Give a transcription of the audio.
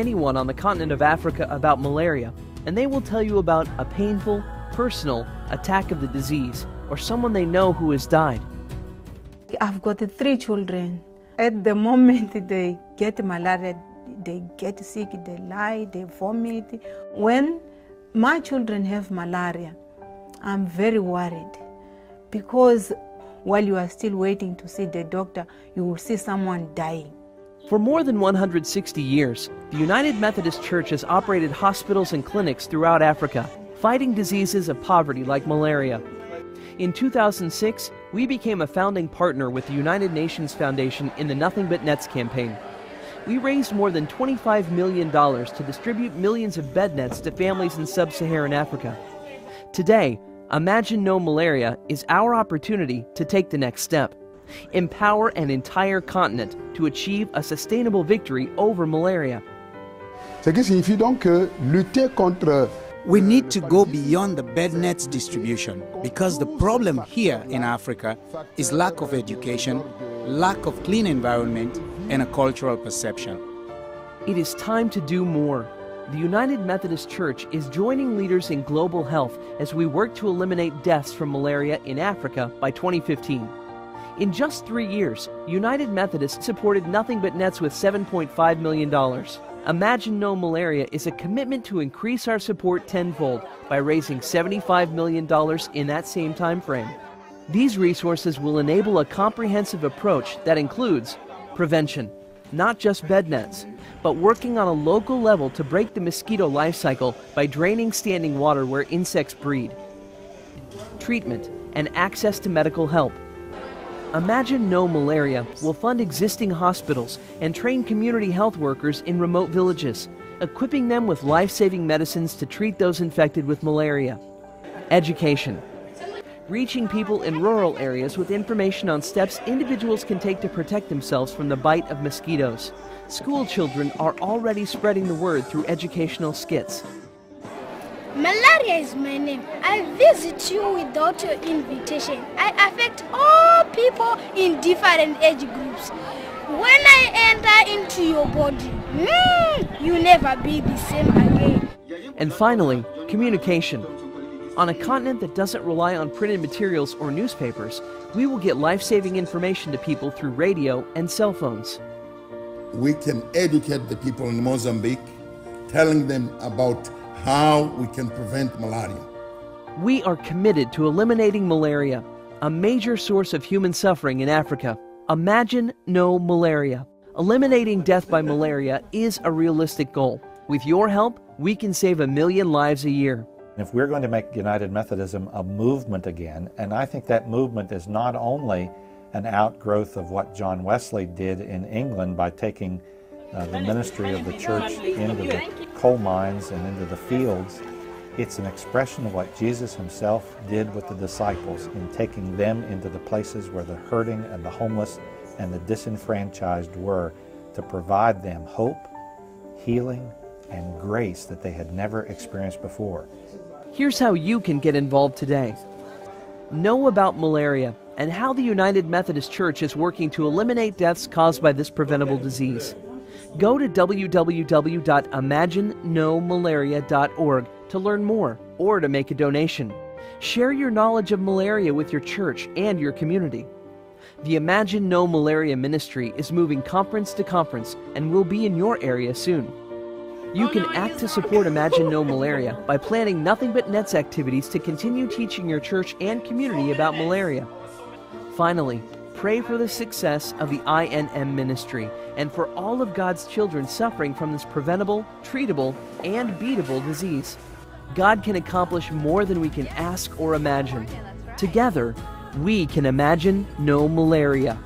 anyone on the continent of Africa about malaria, and they will tell you about a painful, personal attack of the disease or someone they know who has died. I've got 3 children. At the moment they get malaria, they get sick, they lie, they vomit. When my children have malaria, I'm very worried, because while you are still waiting to see the doctor, you will see someone dying. For more than 160 years, the United Methodist Church has operated hospitals and clinics throughout Africa, fighting diseases of poverty like malaria. In 2006, we became a founding partner with the United Nations Foundation in the Nothing But Nets campaign. We raised more than $25 million to distribute millions of bed nets to families in sub-Saharan Africa. Today, Imagine No Malaria is our opportunity to take the next step. Empower an entire continent to achieve a sustainable victory over malaria. Ce qui signifie donc que lutter contre We need to go beyond the bed nets distribution, because the problem here in Africa is lack of education, lack of clean environment, and a cultural perception. It is time to do more. The United Methodist Church is joining leaders in global health as we work to eliminate deaths from malaria in Africa by 2015. In just 3 years, United Methodist supported Nothing But Nets with $7.5 million. Imagine No Malaria is a commitment to increase our support tenfold by raising $75 million in that same time frame. These resources will enable a comprehensive approach that includes prevention, not just bed nets, but working on a local level to break the mosquito life cycle by draining standing water where insects breed, treatment, and access to medical help. Imagine No Malaria will fund existing hospitals and train community health workers in remote villages, equipping them with life-saving medicines to treat those infected with malaria. Education. Reaching people in rural areas with information on steps individuals can take to protect themselves from the bite of mosquitoes. School children are already spreading the word through educational skits. Malaria is my name. I visit you without your invitation. I affect all people in different age groups. When I enter into your body, you never be the same again. And finally, communication. On a continent that doesn't rely on printed materials or newspapers, we will get life-saving information to people through radio and cell phones. We can educate the people in Mozambique, telling them about how we can prevent malaria. We are committed to eliminating malaria, a major source of human suffering in Africa. Imagine No Malaria. Eliminating death by malaria is a realistic goal. With your help, we can save 1 million lives a year. If we're going to make United Methodism a movement again, and I think that movement is not only an outgrowth of what John Wesley did in England by taking the ministry of the church into the coal mines and into the fields, it's an expression of what Jesus himself did with the disciples in taking them into the places where the hurting and the homeless and the disenfranchised were, to provide them hope, healing, and grace that they had never experienced before. Here's how you can get involved today. Know about malaria and how the United Methodist Church is working to eliminate deaths caused by this preventable disease. Go to www.imaginenomalaria.org to learn more or to make a donation. Share your knowledge of malaria with your church and your community. The Imagine No Malaria ministry is moving conference to conference and will be in your area soon. You can act to support Imagine No Malaria by planning Nothing But Nets activities to continue teaching your church and community about malaria. Finally, pray for the success of the INM ministry and for all of God's children suffering from this preventable, treatable, and beatable disease. God can accomplish more than we can ask or imagine. Together, we can imagine no malaria.